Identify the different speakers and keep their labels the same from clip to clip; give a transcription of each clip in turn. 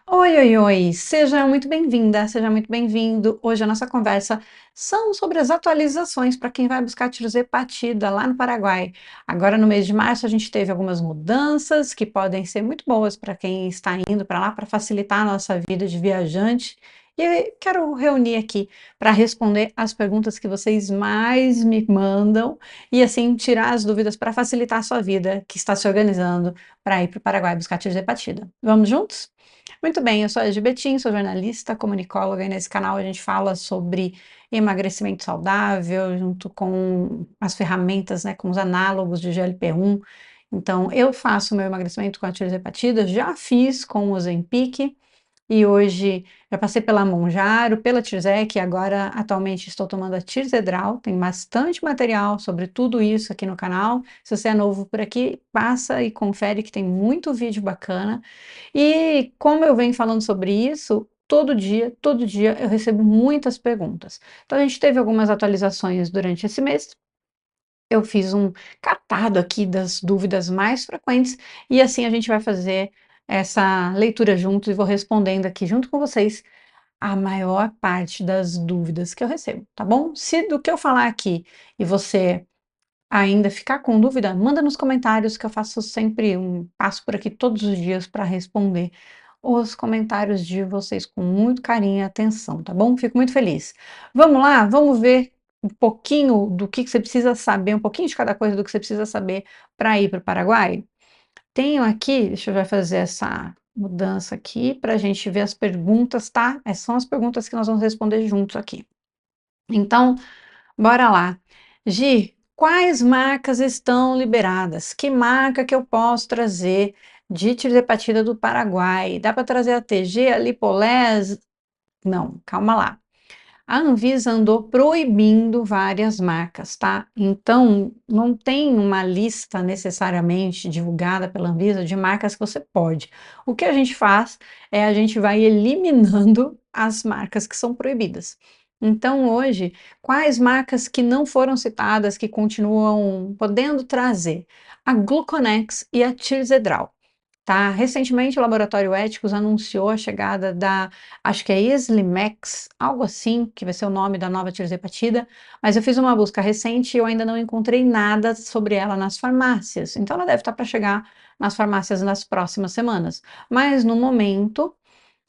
Speaker 1: Oi, oi, oi! Seja muito bem-vinda, seja muito bem-vindo. Hoje a nossa conversa são sobre as atualizações para quem vai buscar Tirzepatida lá no Paraguai. Agora, no mês de março, a gente teve algumas mudanças que podem ser muito boas para quem está indo para lá, para facilitar a nossa vida de viajante. E quero reunir aqui para responder as perguntas que vocês mais me mandam e assim tirar as dúvidas para facilitar a sua vida que está se organizando para ir para o Paraguai buscar Tirzepatida. Vamos juntos? Muito bem, eu sou a Betim, sou jornalista, comunicóloga, e nesse canal a gente fala sobre emagrecimento saudável, junto com as ferramentas, né, com os análogos de GLP-1. Então, eu faço meu emagrecimento com a tirzepatida, já fiz com o Ozempic, e hoje já passei pela Mounjaro, pela Tirzec, e agora atualmente estou tomando a Tirzedral. Tem bastante material sobre tudo isso aqui no canal. Se você é novo por aqui, passa e confere que tem muito vídeo bacana. E como eu venho falando sobre isso, todo dia eu recebo muitas perguntas. Então a gente teve algumas atualizações durante esse mês. Eu fiz um catado aqui das dúvidas mais frequentes e assim a gente vai fazer essa leitura juntos e vou respondendo aqui junto com vocês a maior parte das dúvidas que eu recebo, tá bom? Se do que eu falar aqui e você ainda ficar com dúvida, manda nos comentários que eu faço sempre passo por aqui todos os dias para responder os comentários de vocês com muito carinho e atenção, tá bom? Fico muito feliz. Vamos lá, vamos ver um pouquinho do que você precisa saber, um pouquinho de cada coisa do que você precisa saber para ir para o Paraguai? Tenho aqui, deixa eu já fazer essa mudança aqui para a gente ver as perguntas, tá? Essas são as perguntas que nós vamos responder juntos aqui. Então, bora lá. Gi, quais marcas estão liberadas? Que marca que eu posso trazer de tirzepatida do Paraguai? Dá para trazer a TG, a Lipolés? Não, calma lá. A Anvisa andou proibindo várias marcas, tá? Então, não tem uma lista necessariamente divulgada pela Anvisa de marcas que você pode. O que a gente faz é a gente vai eliminando as marcas que são proibidas. Então, hoje, quais marcas que não foram citadas, que continuam podendo trazer? A Gluconex e a Tirzedral. Tá? Recentemente, o Laboratório Éticos anunciou a chegada da, acho que é Slimex, algo assim, que vai ser o nome da nova tirzepatida, mas eu fiz uma busca recente e eu ainda não encontrei nada sobre ela nas farmácias, então ela deve estar para chegar nas farmácias nas próximas semanas, mas no momento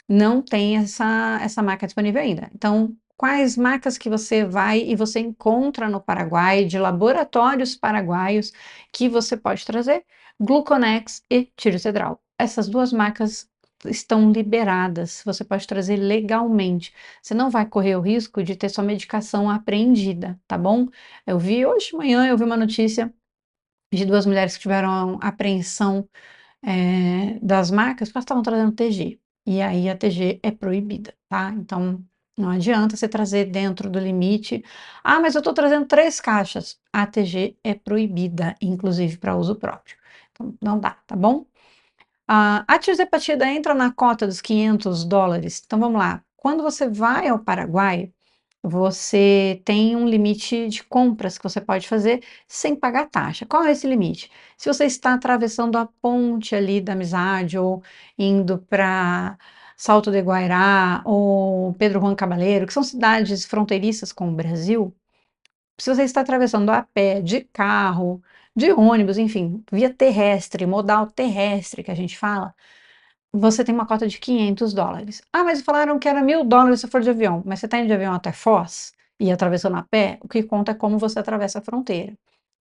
Speaker 1: não tem essa marca disponível ainda. Então, quais marcas que você vai e você encontra no Paraguai, de laboratórios paraguaios, que você pode trazer? Gluconex e Tirzedral. Essas duas marcas estão liberadas, você pode trazer legalmente. Você não vai correr o risco de ter sua medicação apreendida, tá bom? Eu vi hoje de manhã, eu vi uma notícia de duas mulheres que tiveram apreensão das marcas, porque elas estavam trazendo TG. E aí a TG é proibida, tá? Então não adianta você trazer dentro do limite. Ah, mas eu estou trazendo 3 caixas. A TG é proibida, inclusive para uso próprio. Então não dá, tá bom? A tirzepatida entra na cota dos US$ 500. Então vamos lá. Quando você vai ao Paraguai, você tem um limite de compras que você pode fazer sem pagar taxa. Qual é esse limite? Se você está atravessando a ponte ali da Amizade ou indo para Salto de Guairá ou Pedro Juan Cabaleiro, que são cidades fronteiriças com o Brasil, se você está atravessando a pé, de carro, de ônibus, enfim, via terrestre, modal terrestre que a gente fala, você tem uma cota de US$ 500. Ah, mas falaram que era US$ 1.000 se for de avião. Mas você está indo de avião até Foz e atravessando a pé, o que conta é como você atravessa a fronteira.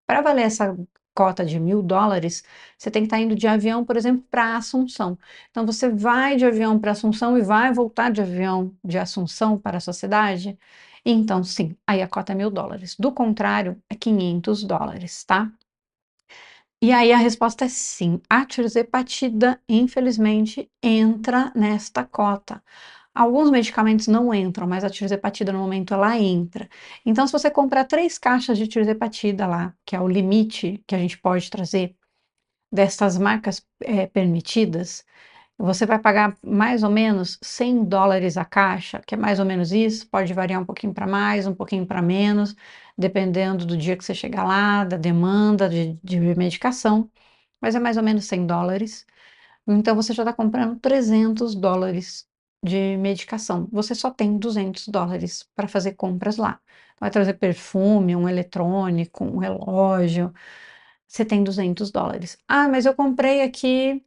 Speaker 1: Para valer essa cota de US$ 1.000, você tem que estar indo de avião, por exemplo, para Assunção. Então, você vai de avião para Assunção e vai voltar de avião de Assunção para a sua cidade? Então, sim, aí a cota é US$ 1.000. Do contrário, é US$ 500, tá? E aí a resposta é sim. A tirzepatida, infelizmente, entra nesta cota. Alguns medicamentos não entram, mas a tirzepatida no momento ela entra. Então, se você comprar 3 caixas de tirzepatida lá, que é o limite que a gente pode trazer destas marcas permitidas, você vai pagar mais ou menos US$ 100 a caixa, que é mais ou menos isso, pode variar um pouquinho para mais, um pouquinho para menos, dependendo do dia que você chegar lá, da demanda de medicação, mas é mais ou menos US$ 100. Então você já está comprando $300 de medicação. Você só tem $200 para fazer compras lá. Vai trazer perfume, um eletrônico, um relógio, você tem $200. Ah, mas eu comprei aqui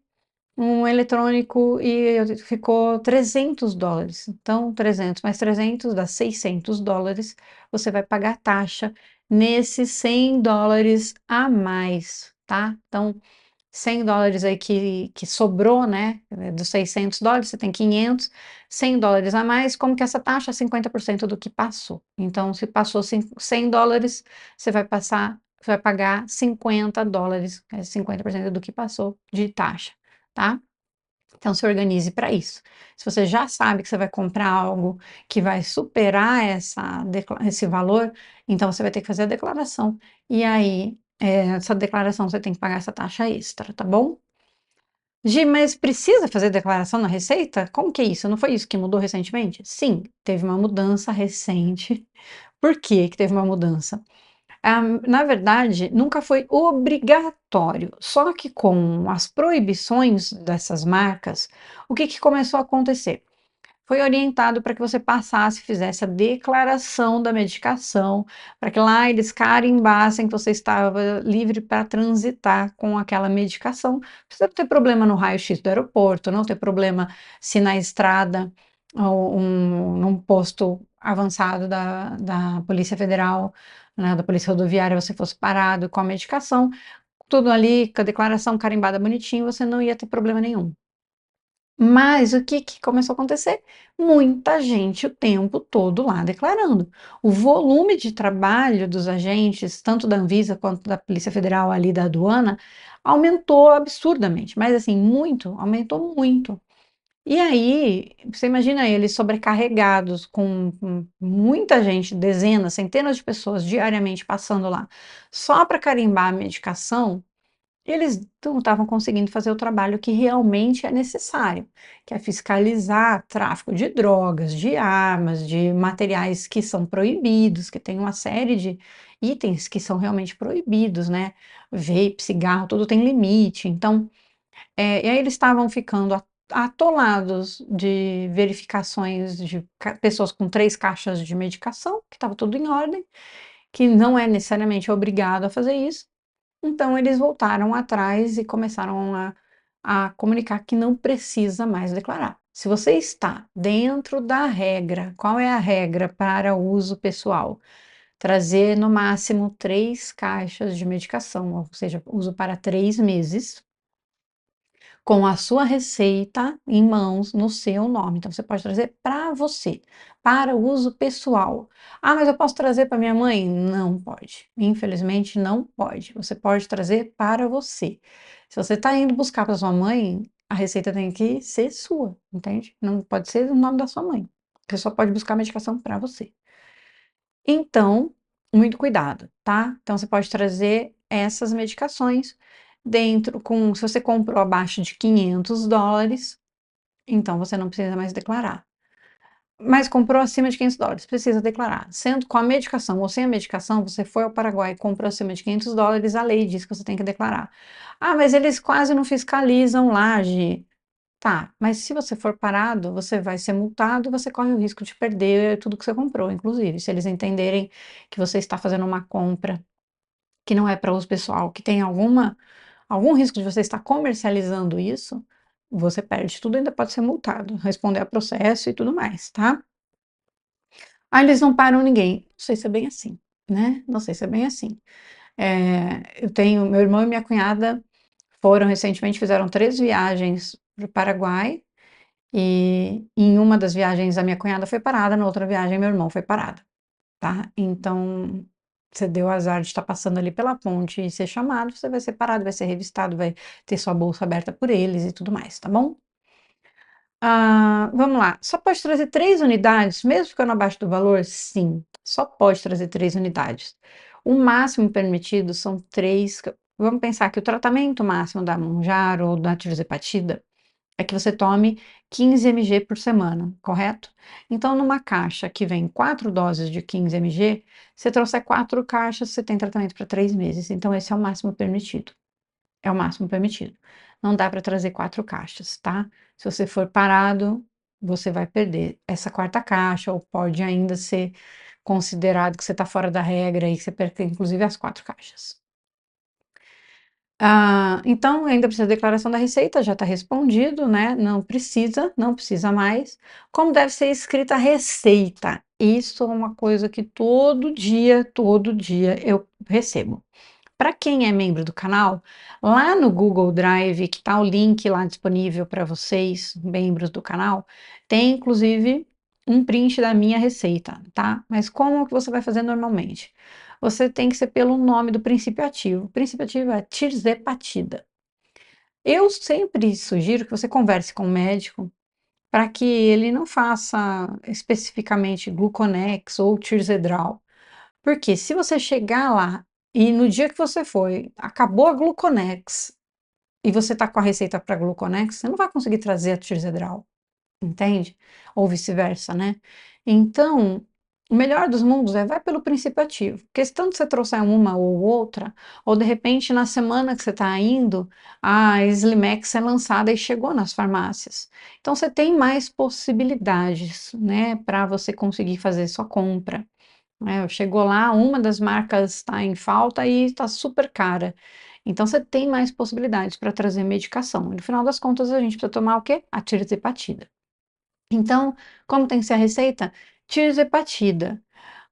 Speaker 1: um eletrônico e ficou $300. Então, 300 mais 300 dá $600. Você vai pagar taxa nesses $100 a mais, tá? Então, $100 aí que sobrou, né? Dos $600, você tem 500, $100 a mais. Como que é essa taxa? 50% do que passou. Então, se passou $100, você vai pagar $50, que é 50% do que passou de taxa, tá? Então, se organize para isso. Se você já sabe que você vai comprar algo que vai superar esse valor, então você vai ter que fazer a declaração. E aí, essa declaração você tem que pagar essa taxa extra, tá bom? Gi, mas precisa fazer declaração na Receita? Como que é isso? Não foi isso que mudou recentemente? Sim, teve uma mudança recente. Por que que teve uma mudança? Na verdade, nunca foi obrigatório, só que com as proibições dessas marcas, o que que começou a acontecer? Foi orientado para que você passasse, fizesse a declaração da medicação, para que lá eles carimbassem que você estava livre para transitar com aquela medicação. Pra você não ter problema no raio-x do aeroporto, não ter problema se na estrada ou num posto avançado da Polícia Federal, né, da Polícia Rodoviária, você fosse parado com a medicação, tudo ali, com a declaração carimbada bonitinho, você não ia ter problema nenhum. Mas o que que começou a acontecer? Muita gente o tempo todo lá declarando. O volume de trabalho dos agentes, tanto da Anvisa quanto da Polícia Federal ali da aduana, aumentou absurdamente, mas assim, muito, aumentou muito. E aí, você imagina eles sobrecarregados com muita gente, dezenas, centenas de pessoas diariamente passando lá, só para carimbar a medicação, eles não estavam conseguindo fazer o trabalho que realmente é necessário, que é fiscalizar tráfico de drogas, de armas, de materiais que são proibidos, que tem uma série de itens que são realmente proibidos, né? Vape, cigarro, tudo tem limite. Então, e aí eles estavam ficando atolados de verificações de pessoas com 3 caixas de medicação, que estava tudo em ordem, que não é necessariamente obrigado a fazer isso. Então eles voltaram atrás e começaram a comunicar que não precisa mais declarar. Se você está dentro da regra, qual é a regra para uso pessoal? Trazer no máximo 3 caixas de medicação, ou seja, uso para 3 meses, com a sua receita em mãos, no seu nome. Então, você pode trazer para você, para uso pessoal. Ah, mas eu posso trazer para minha mãe? Não pode. Infelizmente, não pode. Você pode trazer para você. Se você está indo buscar para sua mãe, a receita tem que ser sua, entende? Não pode ser o nome da sua mãe. Você só pode buscar medicação para você. Então, muito cuidado, tá? Então, você pode trazer essas medicações se você comprou abaixo de $500, então você não precisa mais declarar. Mas comprou acima de $500, precisa declarar. Sendo com a medicação ou sem a medicação, você foi ao Paraguai e comprou acima de $500, a lei diz que você tem que declarar. Ah, mas eles quase não fiscalizam lá, Gi. Tá, mas se você for parado, você vai ser multado, você corre o risco de perder tudo que você comprou, inclusive. Se eles entenderem que você está fazendo uma compra que não é para uso pessoal, que tem algum risco de você estar comercializando isso, você perde tudo, ainda pode ser multado, responder a processo e tudo mais, tá? Ah, eles não param ninguém. Não sei se é bem assim, né? Não sei se é bem assim. Eu tenho, meu irmão e minha cunhada foram recentemente, fizeram 3 viagens para o Paraguai, e em uma das viagens a minha cunhada foi parada, na outra viagem meu irmão foi parado, tá? Então, você deu azar de estar passando ali pela ponte e ser chamado, você vai ser parado, vai ser revistado, vai ter sua bolsa aberta por eles e tudo mais, tá bom? Vamos lá. Só pode trazer 3 unidades, mesmo ficando abaixo do valor? Sim, só pode trazer 3 unidades. O máximo permitido são 3. Vamos pensar que o tratamento máximo da Monjaro ou da tirzepatida é que você tome 15 mg por semana, correto? Então, numa caixa que vem 4 doses de 15 mg, você trouxer 4 caixas, você tem tratamento para 3 meses. Então, esse é o máximo permitido. É o máximo permitido. não dá para trazer 4 caixas, tá? Se você for parado, você vai perder essa quarta caixa, ou pode ainda ser considerado que você está fora da regra e que você perde, inclusive, as 4 caixas. Então, ainda precisa da declaração da receita, já está respondido, né? Não precisa mais. Como deve ser escrita a receita? Isso é uma coisa que todo dia eu recebo. Para quem é membro do canal, lá no Google Drive, que está o link lá disponível para vocês, membros do canal, tem inclusive um print da minha receita, tá? Mas como que você vai fazer normalmente? Você tem que ser pelo nome do princípio ativo. O princípio ativo é tirzepatida. Eu sempre sugiro que você converse com o médico para que ele não faça especificamente Gluconex ou Tirzedral. Porque se você chegar lá e no dia que você foi, acabou a Gluconex e você está com a receita para Gluconex, você não vai conseguir trazer a Tirzedral, entende? Ou vice-versa, né? Então, o melhor dos mundos é vai pelo princípio ativo. Questão de você trouxer uma ou outra, ou de repente na semana que você está indo, a Slimex é lançada e chegou nas farmácias. Então você tem mais possibilidades, né, para você conseguir fazer sua compra. Chegou lá, uma das marcas está em falta e está super cara. Então você tem mais possibilidades para trazer medicação. E no final das contas, a gente precisa tomar o quê? A tirzepatida. Então, como tem que ser a receita? Tirzepatida.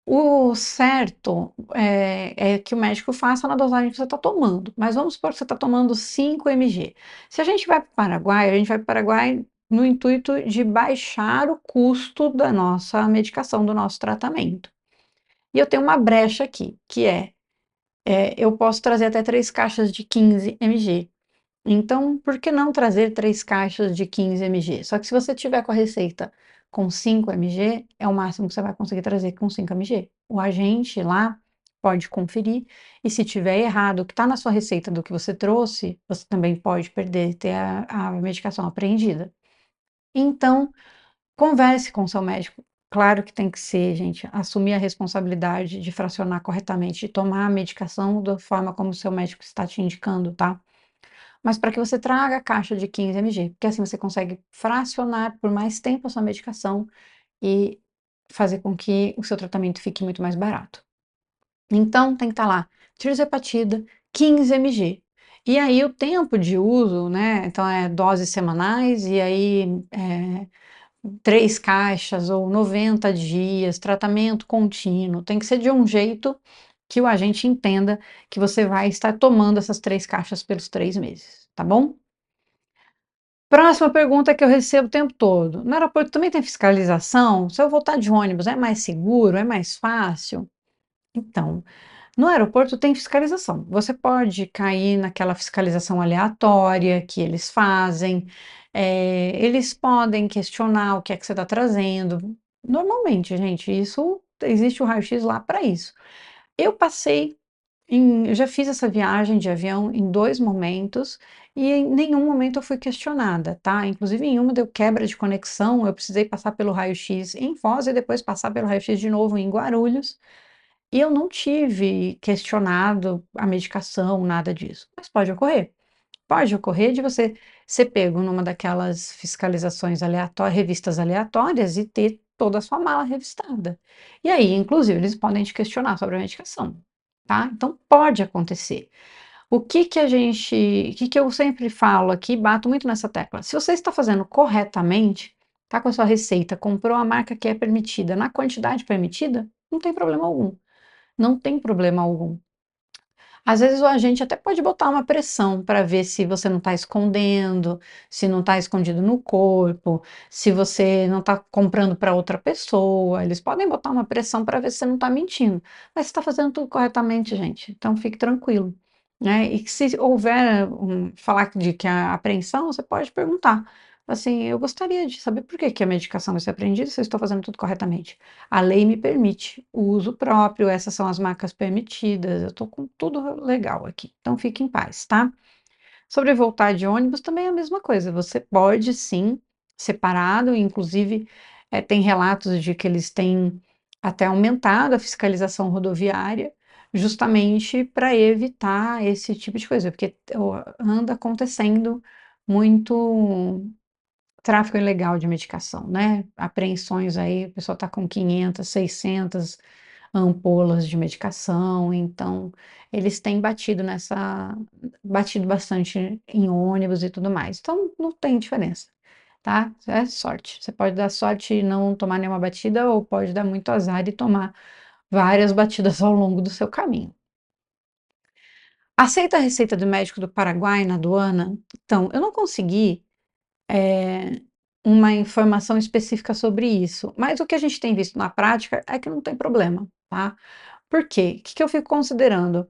Speaker 1: O certo é que o médico faça na dosagem que você está tomando. Mas vamos supor que você está tomando 5 mg. Se a gente vai para o Paraguai, a gente vai para o Paraguai no intuito de baixar o custo da nossa medicação, do nosso tratamento. E eu tenho uma brecha aqui, que eu posso trazer até 3 caixas de 15 mg. Então, por que não trazer 3 caixas de 15 mg? Só que se você tiver com a receita com 5 mg, é o máximo que você vai conseguir trazer com 5 mg. O agente lá pode conferir, e se tiver errado o que está na sua receita do que você trouxe, você também pode perder, ter a medicação apreendida. Então, converse com o seu médico. Claro que tem que ser, gente, assumir a responsabilidade de fracionar corretamente, de tomar a medicação da forma como o seu médico está te indicando, tá? Mas para que você traga a caixa de 15 mg, porque assim você consegue fracionar por mais tempo a sua medicação e fazer com que o seu tratamento fique muito mais barato. Então, tem que estar lá, tirzepatida, 15 mg. E aí, o tempo de uso, né? Então, doses semanais, e aí 3 caixas ou 90 dias, tratamento contínuo, tem que ser de um jeito que o agente entenda que você vai estar tomando essas 3 caixas pelos 3 meses, tá bom? Próxima pergunta que eu recebo o tempo todo: no aeroporto também tem fiscalização? Se eu voltar de ônibus, é mais seguro? É mais fácil? Então, no aeroporto tem fiscalização. Você pode cair naquela fiscalização aleatória que eles fazem, eles podem questionar o que é que você está trazendo. Normalmente, gente, isso existe o raio-x lá para isso. Eu já fiz essa viagem de avião em 2 momentos e em nenhum momento eu fui questionada, tá? Inclusive em uma deu quebra de conexão, eu precisei passar pelo raio-x em Foz e depois passar pelo raio-x de novo em Guarulhos. E eu não tive questionado a medicação, nada disso. Mas pode ocorrer. Pode ocorrer de você ser pego numa daquelas fiscalizações aleatórias, revistas aleatórias e ter toda a sua mala revistada. E aí, inclusive, eles podem te questionar sobre a medicação, tá? Então pode acontecer. O que eu sempre falo aqui, bato muito nessa tecla. Se você está fazendo corretamente, tá com a sua receita, comprou a marca que é permitida, na quantidade permitida, não tem problema algum. Não tem problema algum. Às vezes o agente até pode botar uma pressão para ver se você não está escondendo, se não está escondido no corpo, se você não está comprando para outra pessoa. Eles podem botar uma pressão para ver se você não está mentindo. Mas você está fazendo tudo corretamente, gente. Então fique tranquilo, né? E que se houver falar de que a apreensão, você pode perguntar. Assim, eu gostaria de saber por que que a medicação vai ser apreendida se eu estou fazendo tudo corretamente. A lei me permite o uso próprio, essas são as marcas permitidas, eu estou com tudo legal aqui, então fique em paz, tá? Sobre voltar de ônibus também é a mesma coisa, você pode sim, separado, inclusive tem relatos de que eles têm até aumentado a fiscalização rodoviária, justamente para evitar esse tipo de coisa, porque anda acontecendo muito tráfico ilegal de medicação, né? Apreensões aí, a pessoa está com 500, 600 ampolas de medicação, então eles têm batido bastante em ônibus e tudo mais. Então não tem diferença, tá? É sorte. Você pode dar sorte e não tomar nenhuma batida, ou pode dar muito azar e tomar várias batidas ao longo do seu caminho. Aceita a receita do médico do Paraguai na aduana? Então, eu não consegui uma informação específica sobre isso, mas o que a gente tem visto na prática é que não tem problema, tá? Por quê? O que que eu fico considerando?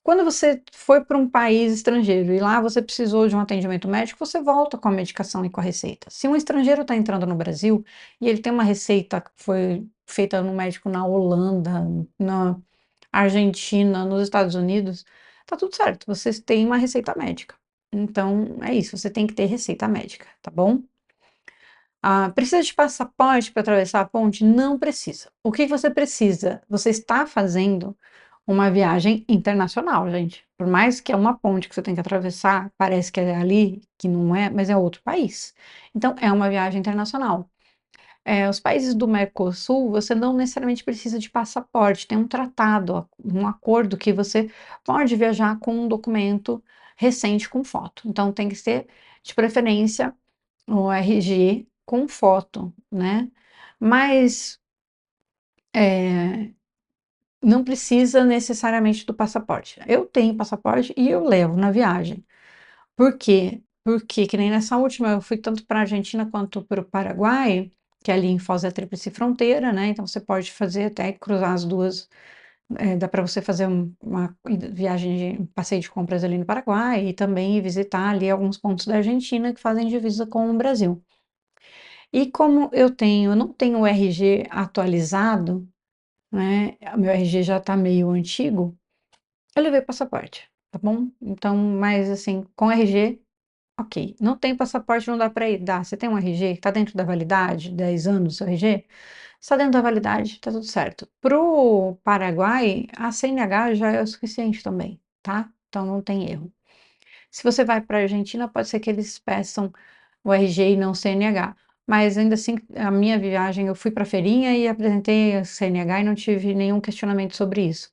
Speaker 1: Quando você foi para um país estrangeiro e lá você precisou de um atendimento médico, você volta com a medicação e com a receita. Se um estrangeiro está entrando no Brasil e ele tem uma receita que foi feita no médico na Holanda, na Argentina, nos Estados Unidos, tá tudo certo, vocês têm uma receita médica. Então, é isso, você tem que ter receita médica, tá bom? Precisa de passaporte para atravessar a ponte? Não precisa. O que você precisa? Você está fazendo uma viagem internacional, gente. Por mais que é uma ponte que você tem que atravessar, parece que é ali, que não é, mas é outro país. Então, é uma viagem internacional. Os países do Mercosul, você não necessariamente precisa de passaporte, tem um tratado, um acordo que você pode viajar com um documento recente com foto. Então, tem que ser, de preferência, o RG com foto, né? Mas não precisa necessariamente do passaporte. Eu tenho passaporte e eu levo na viagem. Por quê? Porque, que nem nessa última, eu fui tanto para a Argentina quanto para o Paraguai, que é ali em Foz é a tríplice fronteira, né? Então você pode fazer até cruzar as duas. Dá para você fazer uma viagem de passeio de compras ali no Paraguai e também visitar ali alguns pontos da Argentina que fazem divisa com o Brasil. E como eu não tenho o RG atualizado, né? O meu RG já está meio antigo, eu levei passaporte, tá bom? Então, mas assim, com RG, ok. Não tem passaporte, não dá para ir. Dá. Você tem um RG, está dentro da validade, 10 anos o seu RG? Está dentro da validade, tá tudo certo. Pro Paraguai, a CNH já é o suficiente também, tá? Então não tem erro. Se você vai para a Argentina, pode ser que eles peçam o RG e não CNH. Mas ainda assim, a minha viagem, eu fui para a feirinha e apresentei a CNH e não tive nenhum questionamento sobre isso.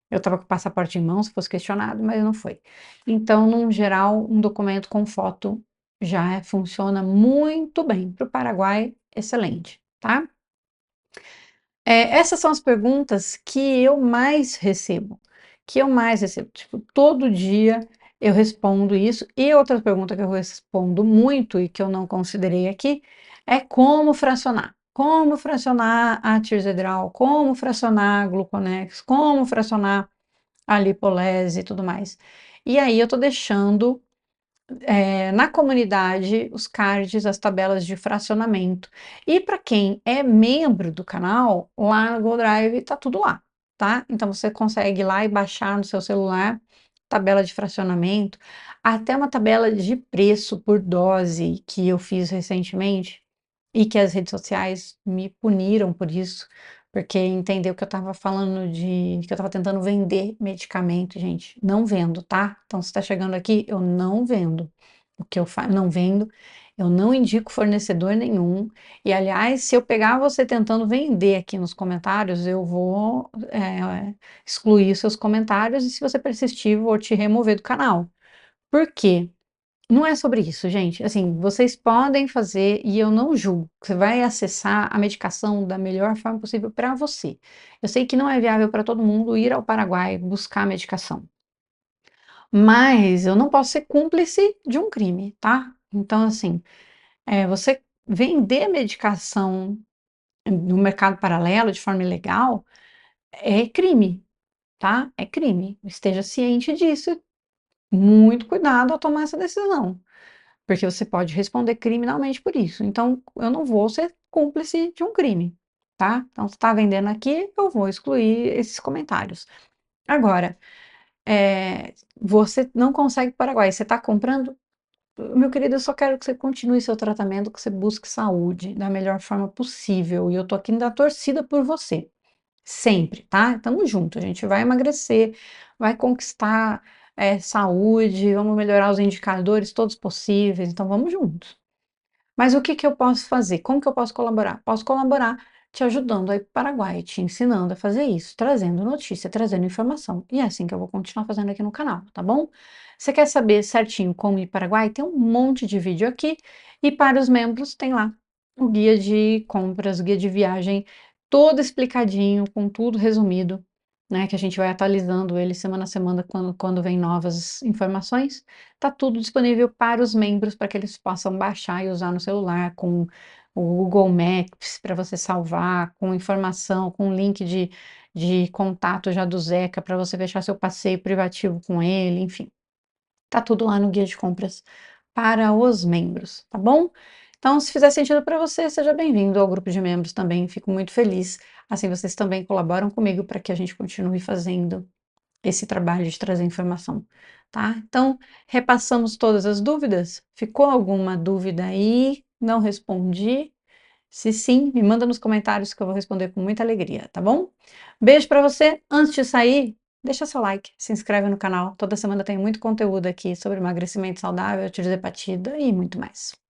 Speaker 1: Eu estava com o passaporte em mão, se fosse questionado, mas não foi. Então, num geral, um documento com foto já funciona muito bem. Para o Paraguai, excelente, tá? Essas são as perguntas que eu mais recebo, tipo, todo dia eu respondo isso. E outra pergunta que eu respondo muito e que eu não considerei aqui é como fracionar. Como fracionar a tirzedral, como fracionar a gluconex, como fracionar a lipolese e tudo mais. E aí eu tô deixando na comunidade os cards, as tabelas de fracionamento. E para quem é membro do canal, lá no GoDrive tá tudo lá, tá? Então você consegue ir lá e baixar no seu celular tabela de fracionamento, até uma tabela de preço por dose que eu fiz recentemente e que as redes sociais me puniram por isso, porque entendeu que eu estava falando que eu estava tentando vender medicamento, gente. Não vendo, tá? Então, se está chegando aqui, eu não vendo. O que eu não vendo, eu não indico fornecedor nenhum. E, aliás, se eu pegar você tentando vender aqui nos comentários, eu vou excluir seus comentários e, se você persistir, vou te remover do canal. Por quê? Não é sobre isso, gente. Assim, vocês podem fazer e eu não julgo. Você vai acessar a medicação da melhor forma possível para você. Eu sei que não é viável para todo mundo ir ao Paraguai buscar medicação, mas eu não posso ser cúmplice de um crime, tá? Então, assim, você vender medicação no mercado paralelo de forma ilegal é crime, tá? É crime. Esteja ciente disso. Muito cuidado ao tomar essa decisão, porque você pode responder criminalmente por isso. Então, eu não vou ser cúmplice de um crime, tá? Então, se está vendendo aqui, eu vou excluir esses comentários. Agora, você não consegue Paraguai, você está comprando. Meu querido, eu só quero que você continue seu tratamento, que você busque saúde da melhor forma possível. E eu tô aqui na torcida por você. Sempre, tá? Tamo junto. A gente vai emagrecer, vai conquistar. saúde, vamos melhorar os indicadores todos possíveis, então vamos juntos. Mas o que que eu posso fazer? Como que eu posso colaborar? Posso colaborar te ajudando aí para o Paraguai, te ensinando a fazer isso, trazendo notícia, trazendo informação. E é assim que eu vou continuar fazendo aqui no canal, tá bom? Você quer saber certinho como ir para o Paraguai? Tem um monte de vídeo aqui. E para os membros tem lá o guia de compras, o guia de viagem, todo explicadinho, com tudo resumido, né? Que a gente vai atualizando ele semana a semana quando vem novas informações. Tá tudo disponível para os membros, para que eles possam baixar e usar no celular, com o Google Maps para você salvar, com informação, com link de contato já do Zeca para você fechar seu passeio privativo com ele, enfim. Tá tudo lá no guia de compras para os membros, tá bom? Então, se fizer sentido para você, seja bem-vindo ao grupo de membros também, fico muito feliz. Assim, vocês também colaboram comigo para que a gente continue fazendo esse trabalho de trazer informação, tá? Então, repassamos todas as dúvidas? Ficou alguma dúvida aí? Não respondi? Se sim, me manda nos comentários que eu vou responder com muita alegria, tá bom? Beijo para você. Antes de sair, deixa seu like, se inscreve no canal. Toda semana tem muito conteúdo aqui sobre emagrecimento saudável, tirosidepatida e muito mais.